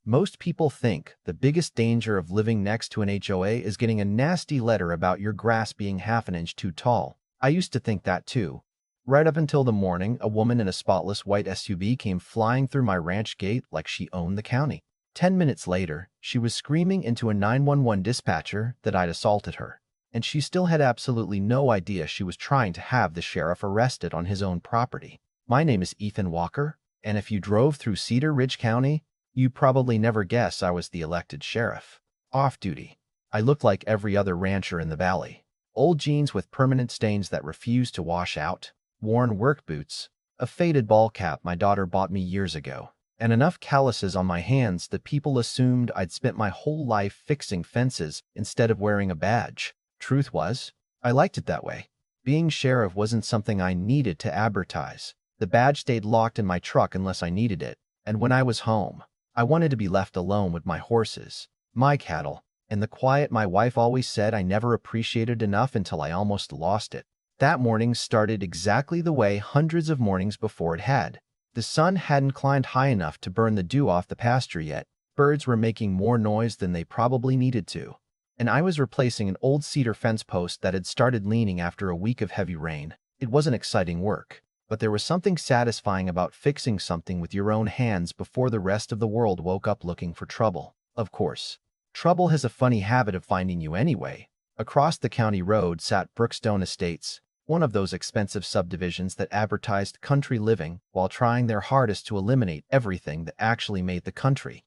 Most people think the biggest danger of living next to an HOA is getting a nasty letter about your grass being half an inch too tall. I used to think that too. Right up until the morning, a woman in a spotless white SUV came flying through my ranch gate like she owned the county. 10 minutes later, she was screaming into a 911 dispatcher that I'd assaulted her. And she still had absolutely no idea she was trying to have the sheriff arrested on his own property. My name is Ethan Walker, and if you drove through Cedar Ridge County, you probably never guess I was the elected sheriff. Off-duty, I looked like every other rancher in the valley. Old jeans with permanent stains that refused to wash out, worn work boots, a faded ball cap my daughter bought me years ago, and enough calluses on my hands that people assumed I'd spent my whole life fixing fences instead of wearing a badge. Truth was, I liked it that way. Being sheriff wasn't something I needed to advertise. The badge stayed locked in my truck unless I needed it, and when I was home, I wanted to be left alone with my horses, my cattle, and the quiet my wife always said I never appreciated enough until I almost lost it. That morning started exactly the way hundreds of mornings before it had. The sun hadn't climbed high enough to burn the dew off the pasture yet. Birds were making more noise than they probably needed to, and I was replacing an old cedar fence post that had started leaning after a week of heavy rain. It wasn't exciting work, but there was something satisfying about fixing something with your own hands before the rest of the world woke up looking for trouble. Of course, trouble has a funny habit of finding you anyway. Across the county road sat Brookstone Estates, one of those expensive subdivisions that advertised country living while trying their hardest to eliminate everything that actually made the country.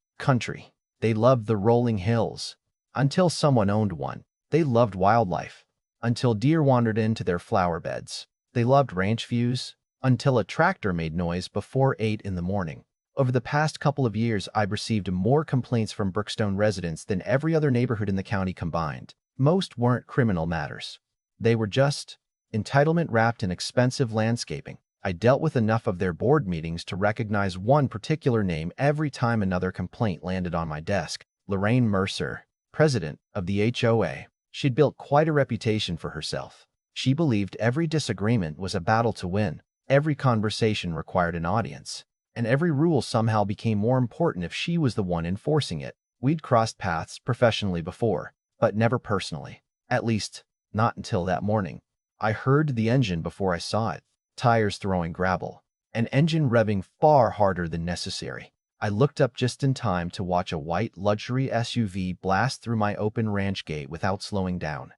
They loved the rolling hills, until someone owned one. They loved wildlife, until deer wandered into their flower beds. They loved ranch views, until a tractor made noise before 8 in the morning. Over the past couple of years, I've received more complaints from Brookstone residents than every other neighborhood in the county combined. Most weren't criminal matters. They were just entitlement wrapped in expensive landscaping. I dealt with enough of their board meetings to recognize one particular name every time another complaint landed on my desk. Lorraine Mercer, president of the HOA. She'd built quite a reputation for herself. She believed every disagreement was a battle to win. Every conversation required an audience, and every rule somehow became more important if she was the one enforcing it. We'd crossed paths professionally before, but never personally. At least, not until that morning. I heard the engine before I saw it, tires throwing gravel, an engine revving far harder than necessary. I looked up just in time to watch a white luxury SUV blast through my open ranch gate without slowing down,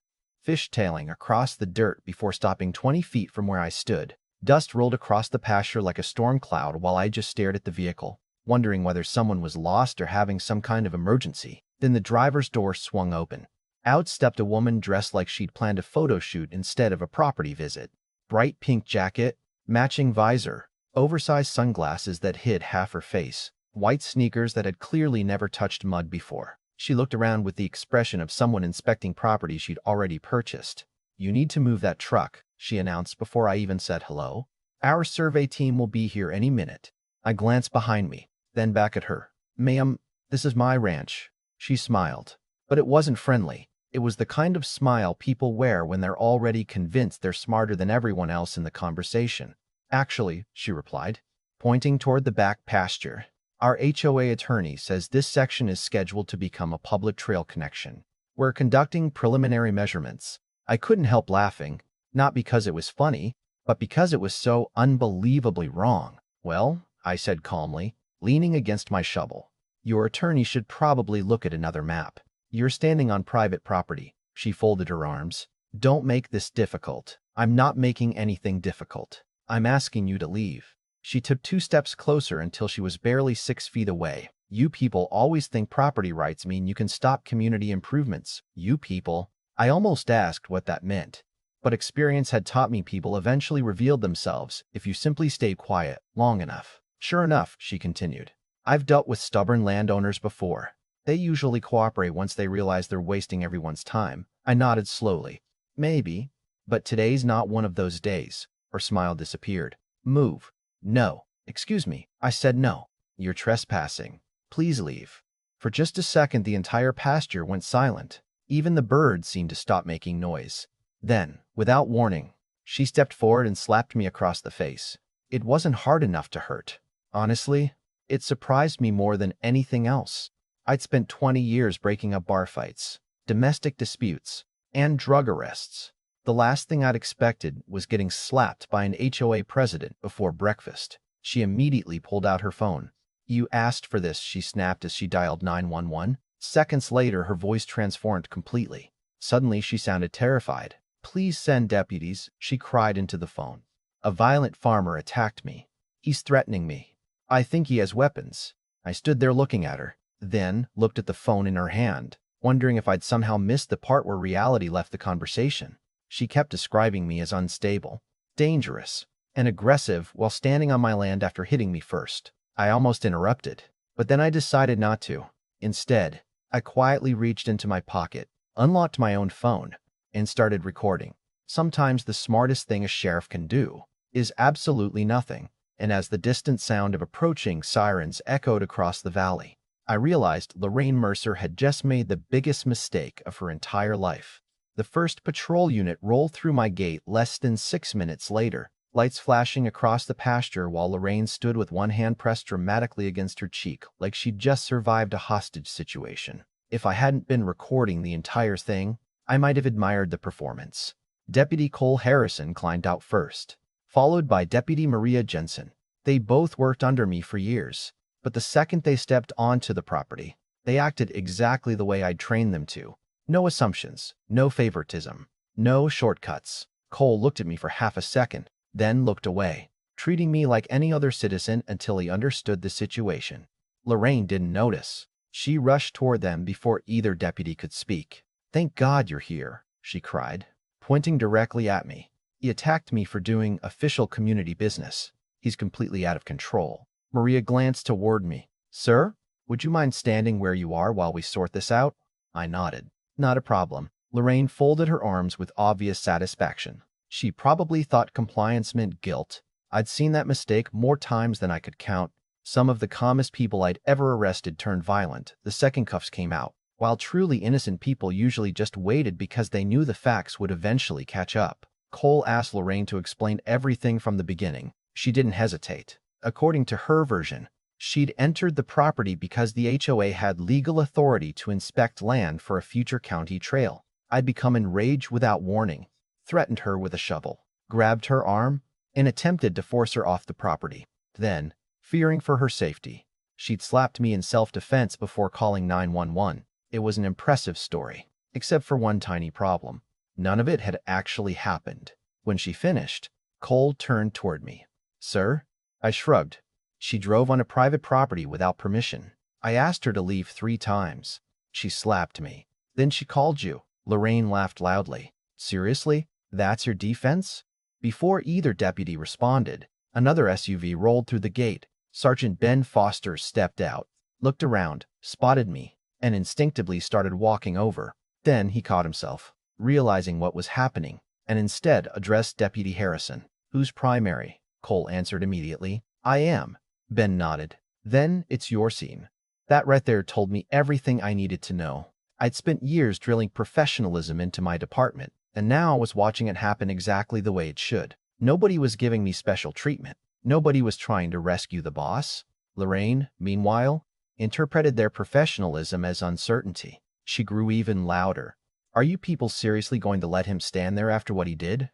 fishtailing across the dirt before stopping 20 feet from where I stood. Dust rolled across the pasture like a storm cloud while I just stared at the vehicle, wondering whether someone was lost or having some kind of emergency. Then the driver's door swung open. Out stepped a woman dressed like she'd planned a photo shoot instead of a property visit. Bright pink jacket, matching visor, oversized sunglasses that hid half her face, white sneakers that had clearly never touched mud before. She looked around with the expression of someone inspecting property she'd already purchased. "You need to move that truck," she announced before I even said hello. "Our survey team will be here any minute." I glanced behind me, then back at her. "Ma'am, this is my ranch." She smiled, but it wasn't friendly. It was the kind of smile people wear when they're already convinced they're smarter than everyone else in the conversation. "Actually," she replied, pointing toward the back pasture, "our HOA attorney says this section is scheduled to become a public trail connection. We're conducting preliminary measurements." I couldn't help laughing, not because it was funny, but because it was so unbelievably wrong. "Well," I said calmly, leaning against my shovel, "your attorney should probably look at another map. You're standing on private property." She folded her arms. "Don't make this difficult." "I'm not making anything difficult. I'm asking you to leave." She took 2 steps closer until she was barely 6 feet away. "You people always think property rights mean you can stop community improvements." "You people." I almost asked what that meant, but experience had taught me people eventually revealed themselves if you simply stayed quiet long enough. "Sure enough," she continued, "I've dealt with stubborn landowners before. They usually cooperate once they realize they're wasting everyone's time." I nodded slowly. "Maybe, but today's not one of those days." Her smile disappeared. "Move." "No." "Excuse me." I said no. "You're trespassing. Please leave." For just a second, the entire pasture went silent. Even the birds seemed to stop making noise. Then, without warning, she stepped forward and slapped me across the face. It wasn't hard enough to hurt. Honestly, It surprised me more than anything else. I'd spent 20 years breaking up bar fights, domestic disputes, and drug arrests. The last thing I'd expected was getting slapped by an HOA president before breakfast. She immediately pulled out her phone. "You asked for this," she snapped as she dialed 911. Seconds later, her voice transformed completely. Suddenly, she sounded terrified. "Please send deputies," she cried into the phone. "A violent farmer attacked me. He's threatening me. I think he has weapons." I stood there looking at her, then looked at the phone in her hand, wondering if I'd somehow missed the part where reality left the conversation. She kept describing me as unstable, dangerous, and aggressive while standing on my land after hitting me first. I almost interrupted, but then I decided not to. Instead, I quietly reached into my pocket, unlocked my own phone, and started recording. Sometimes the smartest thing a sheriff can do is absolutely nothing, and as the distant sound of approaching sirens echoed across the valley, I realized Lorraine Mercer had just made the biggest mistake of her entire life. The first patrol unit rolled through my gate less than 6 minutes later, lights flashing across the pasture while Lorraine stood with one hand pressed dramatically against her cheek like she'd just survived a hostage situation. If I hadn't been recording the entire thing, I might have admired the performance. Deputy Cole Harrison climbed out first, followed by Deputy Maria Jensen. They both worked under me for years, but the second they stepped onto the property, they acted exactly the way I'd trained them to. No assumptions, no favoritism, no shortcuts. Cole looked at me for half a second, then looked away, treating me like any other citizen until he understood the situation. Lorraine didn't notice. She rushed toward them before either deputy could speak. "Thank God you're here," she cried, pointing directly at me. "He attacked me for doing official community business. He's completely out of control." Maria glanced toward me. "Sir, would you mind standing where you are while we sort this out?" I nodded. "Not a problem." Lorraine folded her arms with obvious satisfaction. She probably thought compliance meant guilt. I'd seen that mistake more times than I could count. Some of the calmest people I'd ever arrested turned violent the second cuffs came out, while truly innocent people usually just waited because they knew the facts would eventually catch up. Cole asked Lorraine to explain everything from the beginning. She didn't hesitate. According to her version, she'd entered the property because the HOA had legal authority to inspect land for a future county trail. I'd become enraged without warning, threatened her with a shovel, grabbed her arm, and attempted to force her off the property. Then, fearing for her safety, she'd slapped me in self-defense before calling 911. It was an impressive story, except for one tiny problem. None of it had actually happened. When she finished, Cole turned toward me. "Sir?" I shrugged. "She drove on a private property without permission. I asked her to leave 3 times. She slapped me. Then she called you." Lorraine laughed loudly. "Seriously? That's your defense?" Before either deputy responded, another SUV rolled through the gate. Sergeant Ben Foster stepped out, looked around, spotted me, and instinctively started walking over. Then he caught himself, realizing what was happening, and instead addressed Deputy Harrison. "Who's primary?" Cole answered immediately. "I am." Ben nodded. "Then it's your scene." That right there told me everything I needed to know. I'd spent years drilling professionalism into my department, and now I was watching it happen exactly the way it should. Nobody was giving me special treatment. Nobody was trying to rescue the boss. Lorraine, meanwhile, interpreted their professionalism as uncertainty. She grew even louder. "Are you people seriously going to let him stand there after what he did?"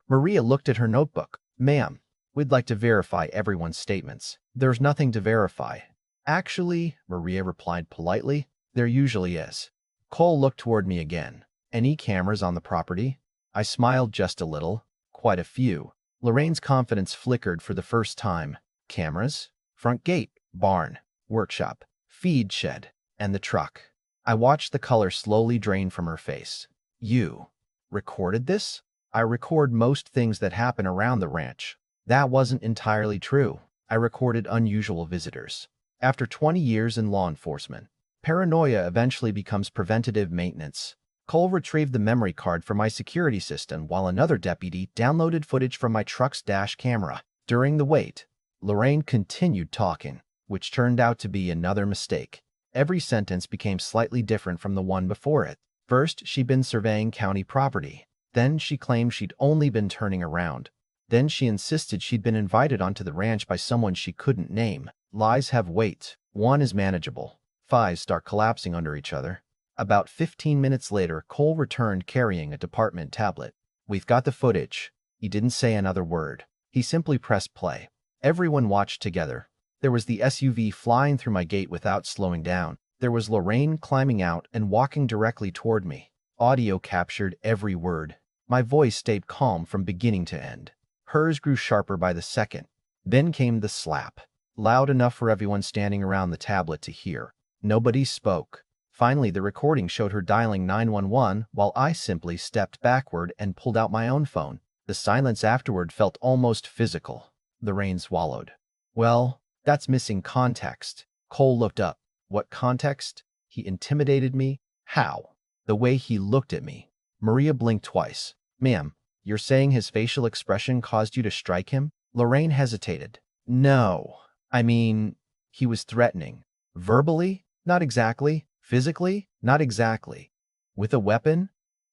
Maria looked at her notebook. "Ma'am, we'd like to verify everyone's statements." "There's nothing to verify." "Actually," Maria replied politely, "there usually is." Cole looked toward me again. "Any cameras on the property?" I smiled just a little. "Quite a few." Lorraine's confidence flickered for the first time. "Cameras? Front gate, barn, workshop, feed shed, and the truck." I watched the color slowly drain from her face. "You recorded this?" "I record most things that happen around the ranch." That wasn't entirely true. I recorded unusual visitors. After 20 years in law enforcement, paranoia eventually becomes preventative maintenance. Cole retrieved the memory card from my security system while another deputy downloaded footage from my truck's dash camera. During the wait, Lorraine continued talking, which turned out to be another mistake. Every sentence became slightly different from the one before it. First, she'd been surveying county property. Then she claimed she'd only been turning around. Then she insisted she'd been invited onto the ranch by someone she couldn't name. Lies have weight. 1 is manageable. 5 start collapsing under each other. About 15 minutes later, Cole returned carrying a department tablet. We've got the footage. He didn't say another word. He simply pressed play. Everyone watched together. There was the SUV flying through my gate without slowing down. There was Lorraine climbing out and walking directly toward me. Audio captured every word. My voice stayed calm from beginning to end. Hers grew sharper by the second. Then came the slap. Loud enough for everyone standing around the tablet to hear. Nobody spoke. Finally, the recording showed her dialing 911 while I simply stepped backward and pulled out my own phone. The silence afterward felt almost physical. Lorraine swallowed. Well, that's missing context. Cole looked up. What context? He intimidated me? How? The way he looked at me. Maria blinked twice. Ma'am, you're saying his facial expression caused you to strike him? Lorraine hesitated. No. I mean, he was threatening. Verbally? Not exactly. Physically? Not exactly. With a weapon?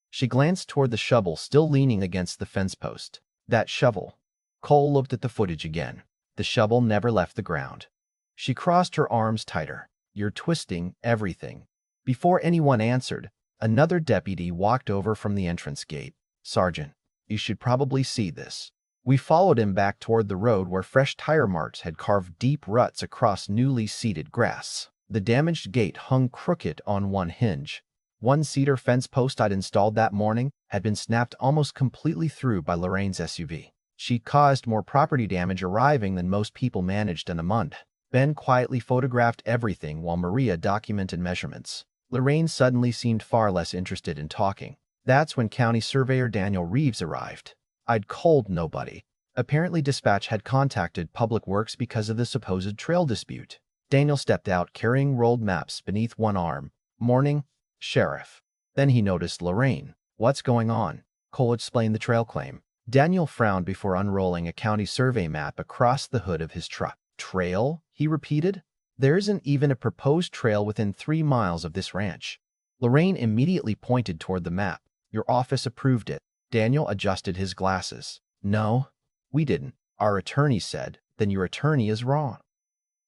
She glanced toward the shovel still leaning against the fence post. That shovel. Cole looked at the footage again. The shovel never left the ground. She crossed her arms tighter. You're twisting everything. Before anyone answered, another deputy walked over from the entrance gate. Sergeant, you should probably see this. We followed him back toward the road where fresh tire marks had carved deep ruts across newly seeded grass. The damaged gate hung crooked on one hinge. One cedar fence post I'd installed that morning had been snapped almost completely through by Lorraine's SUV. She caused more property damage arriving than most people managed in a month. Ben quietly photographed everything while Maria documented measurements. Lorraine suddenly seemed far less interested in talking. That's when County Surveyor Daniel Reeves arrived. I'd called nobody. Apparently dispatch had contacted Public Works because of the supposed trail dispute. Daniel stepped out carrying rolled maps beneath one arm. Morning, Sheriff. Then he noticed Lorraine. What's going on? Cole explained the trail claim. Daniel frowned before unrolling a county survey map across the hood of his truck. Trail? He repeated. There isn't even a proposed trail within 3 miles of this ranch. Lorraine immediately pointed toward the map. Your office approved it. Daniel adjusted his glasses. No, we didn't. Our attorney said. Then your attorney is wrong.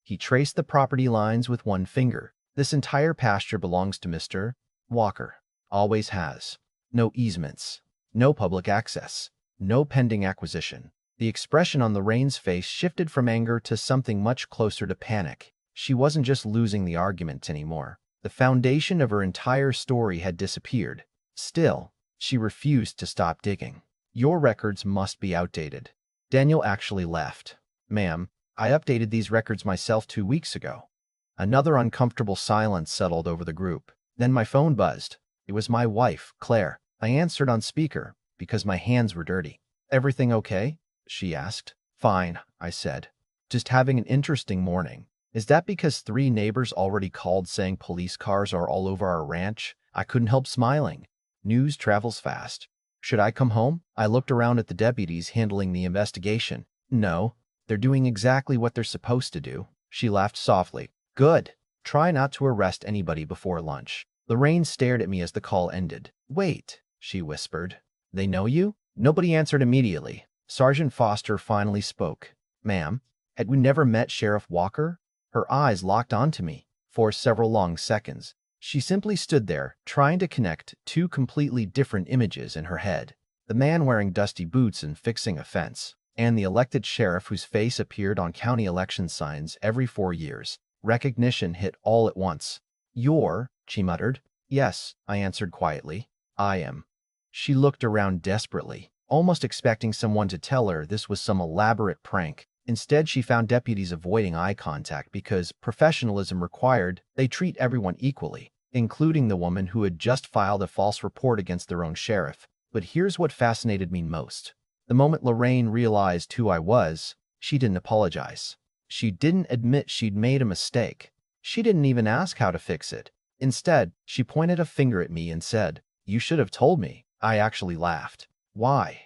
He traced the property lines with one finger. This entire pasture belongs to Mr. Walker. Always has. No easements. No public access. No pending acquisition. The expression on Lorraine's face shifted from anger to something much closer to panic. She wasn't just losing the argument anymore. The foundation of her entire story had disappeared. Still, she refused to stop digging. Your records must be outdated. Daniel actually left. Ma'am, I updated these records myself 2 weeks ago. Another uncomfortable silence settled over the group. Then my phone buzzed. It was my wife, Claire. I answered on speaker because my hands were dirty. Everything okay? She asked. Fine, I said. Just having an interesting morning. Is that because 3 neighbors already called saying police cars are all over our ranch? I couldn't help smiling. News travels fast. Should I come home? I looked around at the deputies handling the investigation. No, they're doing exactly what they're supposed to do. She laughed softly. Good. Try not to arrest anybody before lunch. Lorraine stared at me as the call ended. Wait, she whispered. They know you? Nobody answered immediately. Sergeant Foster finally spoke. Ma'am, had we never met Sheriff Walker? Her eyes locked onto me. For several long seconds, she simply stood there, trying to connect 2 completely different images in her head. The man wearing dusty boots and fixing a fence, and the elected sheriff whose face appeared on county election signs every 4 years. Recognition hit all at once. You're, she muttered. Yes, I answered quietly. I am. She looked around desperately, almost expecting someone to tell her this was some elaborate prank. Instead, she found deputies avoiding eye contact because professionalism required they treat everyone equally, including the woman who had just filed a false report against their own sheriff. But here's what fascinated me most. The moment Lorraine realized who I was, she didn't apologize. She didn't admit she'd made a mistake. She didn't even ask how to fix it. Instead, she pointed a finger at me and said, You should have told me. I actually laughed. Why?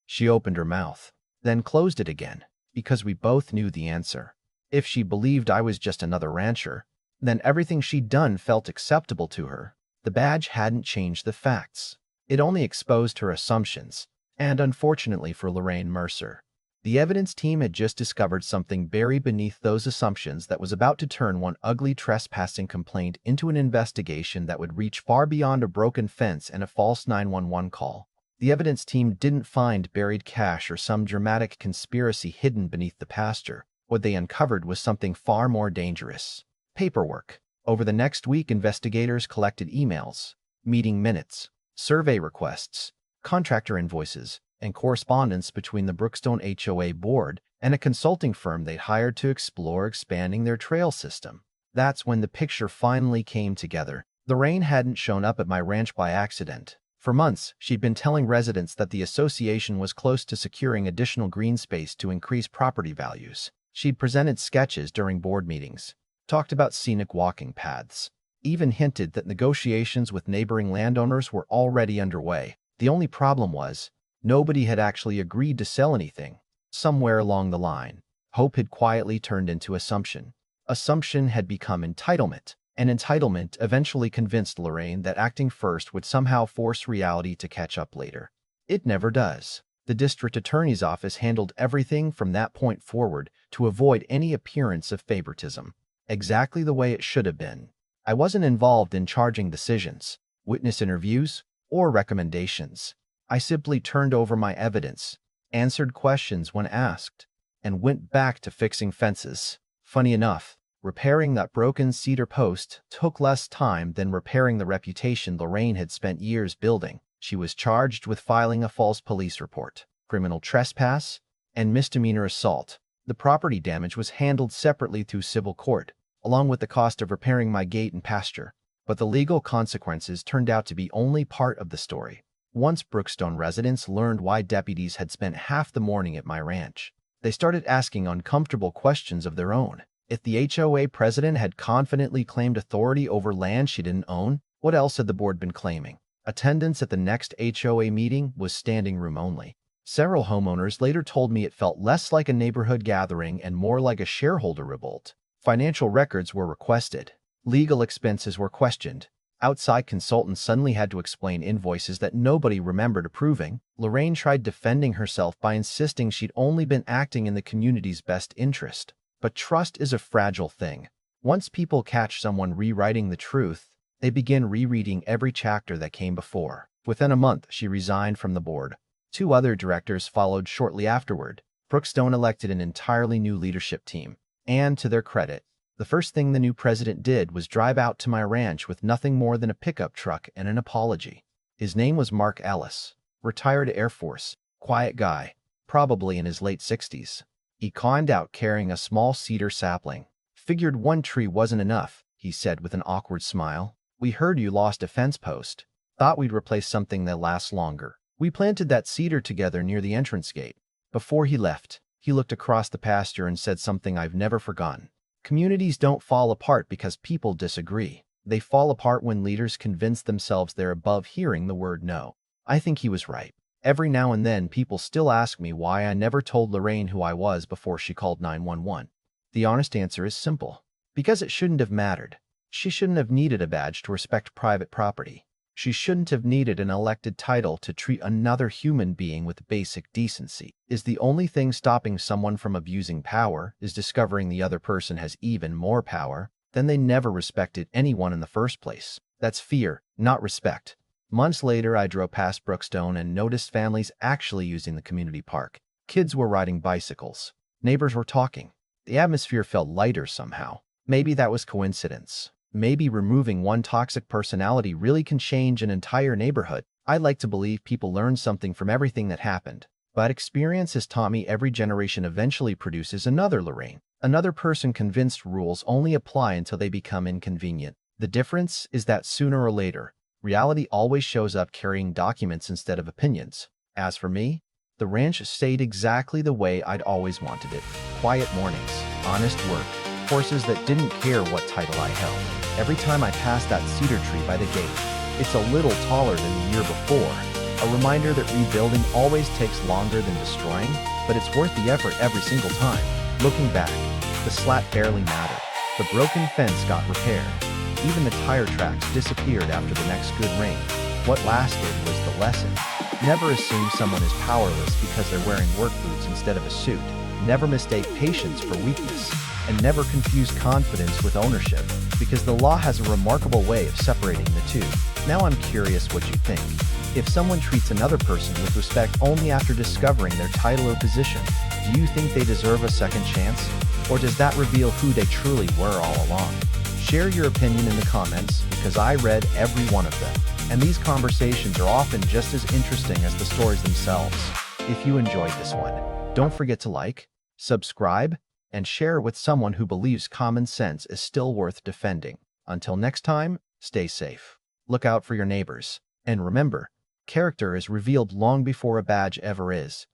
She opened her mouth, then closed it again. Because we both knew the answer. If she believed I was just another rancher, then everything she'd done felt acceptable to her. The badge hadn't changed the facts. It only exposed her assumptions, and unfortunately for Lorraine Mercer, The evidence team had just discovered something buried beneath those assumptions that was about to turn one ugly trespassing complaint into an investigation that would reach far beyond a broken fence and a false 911 call. The evidence team didn't find buried cash or some dramatic conspiracy hidden beneath the pasture. What they uncovered was something far more dangerous. Paperwork. Over the next week, investigators collected emails, meeting minutes, survey requests, contractor invoices, and correspondence between the Brookstone HOA board and a consulting firm they'd hired to explore expanding their trail system. That's when the picture finally came together. Lorraine hadn't shown up at my ranch by accident. For months, she'd been telling residents that the association was close to securing additional green space to increase property values. She'd presented sketches during board meetings, talked about scenic walking paths, even hinted that negotiations with neighboring landowners were already underway. The only problem was, nobody had actually agreed to sell anything. Somewhere along the line, hope had quietly turned into assumption. Assumption had become entitlement, and entitlement eventually convinced Lorraine that acting first would somehow force reality to catch up later. It never does. The district attorney's office handled everything from that point forward to avoid any appearance of favoritism, exactly the way it should have been. I wasn't involved in charging decisions, witness interviews, or recommendations. I simply turned over my evidence, answered questions when asked, and went back to fixing fences. Funny enough, repairing that broken cedar post took less time than repairing the reputation Lorraine had spent years building. She was charged with filing a false police report, criminal trespass, and misdemeanor assault. The property damage was handled separately through civil court, along with the cost of repairing my gate and pasture. But the legal consequences turned out to be only part of the story. Once Brookstone residents learned why deputies had spent half the morning at my ranch, they started asking uncomfortable questions of their own. If the HOA president had confidently claimed authority over land she didn't own, what else had the board been claiming? Attendance at the next HOA meeting was standing room only. Several homeowners later told me it felt less like a neighborhood gathering and more like a shareholder revolt. Financial records were requested. Legal expenses were questioned. Outside consultants suddenly had to explain invoices that nobody remembered approving. Lorraine tried defending herself by insisting she'd only been acting in the community's best interest. But trust is a fragile thing. Once people catch someone rewriting the truth, they begin rereading every chapter that came before. Within a month, she resigned from the board. 2 other directors followed shortly afterward. Brookstone elected an entirely new leadership team. And to their credit, the first thing the new president did was drive out to my ranch with nothing more than a pickup truck and an apology. His name was Mark Ellis, retired Air Force, quiet guy, probably in his late 60s. He conned out carrying a small cedar sapling. Figured one tree wasn't enough, he said with an awkward smile. We heard you lost a fence post. Thought we'd replace something that lasts longer. We planted that cedar together near the entrance gate. Before he left, he looked across the pasture and said something I've never forgotten. Communities don't fall apart because people disagree. They fall apart when leaders convince themselves they're above hearing the word no. I think he was right. Every now and then people still ask me why I never told Lorraine who I was before she called 911. The honest answer is simple. Because it shouldn't have mattered. She shouldn't have needed a badge to respect private property. She shouldn't have needed an elected title to treat another human being with basic decency. Is the only thing stopping someone from abusing power is discovering the other person has even more power, then they never respected anyone in the first place. That's fear, not respect. Months later, I drove past Brookstone and noticed families actually using the community park. Kids were riding bicycles. Neighbors were talking. The atmosphere felt lighter somehow. Maybe that was coincidence. Maybe removing one toxic personality really can change an entire neighborhood. I like to believe people learn something from everything that happened. But experience has taught me every generation eventually produces another Lorraine. Another person convinced rules only apply until they become inconvenient. The difference is that sooner or later, reality always shows up carrying documents instead of opinions. As for me, the ranch stayed exactly the way I'd always wanted it. Quiet mornings, honest work, horses that didn't care what title I held. Every time I pass that cedar tree by the gate, it's a little taller than the year before. A reminder that rebuilding always takes longer than destroying, but it's worth the effort every single time. Looking back, the slat barely mattered. The broken fence got repaired. Even the tire tracks disappeared after the next good rain. What lasted was the lesson. Never assume someone is powerless because they're wearing work boots instead of a suit. Never mistake patience for weakness. And never confuse confidence with ownership, because the law has a remarkable way of separating the two. Now I'm curious what you think. If someone treats another person with respect only after discovering their title or position, do you think they deserve a second chance? Or does that reveal who they truly were all along? Share your opinion in the comments, because I read every one of them. And these conversations are often just as interesting as the stories themselves. If you enjoyed this one, don't forget to like, subscribe, and share with someone who believes common sense is still worth defending. Until next time, stay safe. Look out for your neighbors. And remember, character is revealed long before a badge ever is.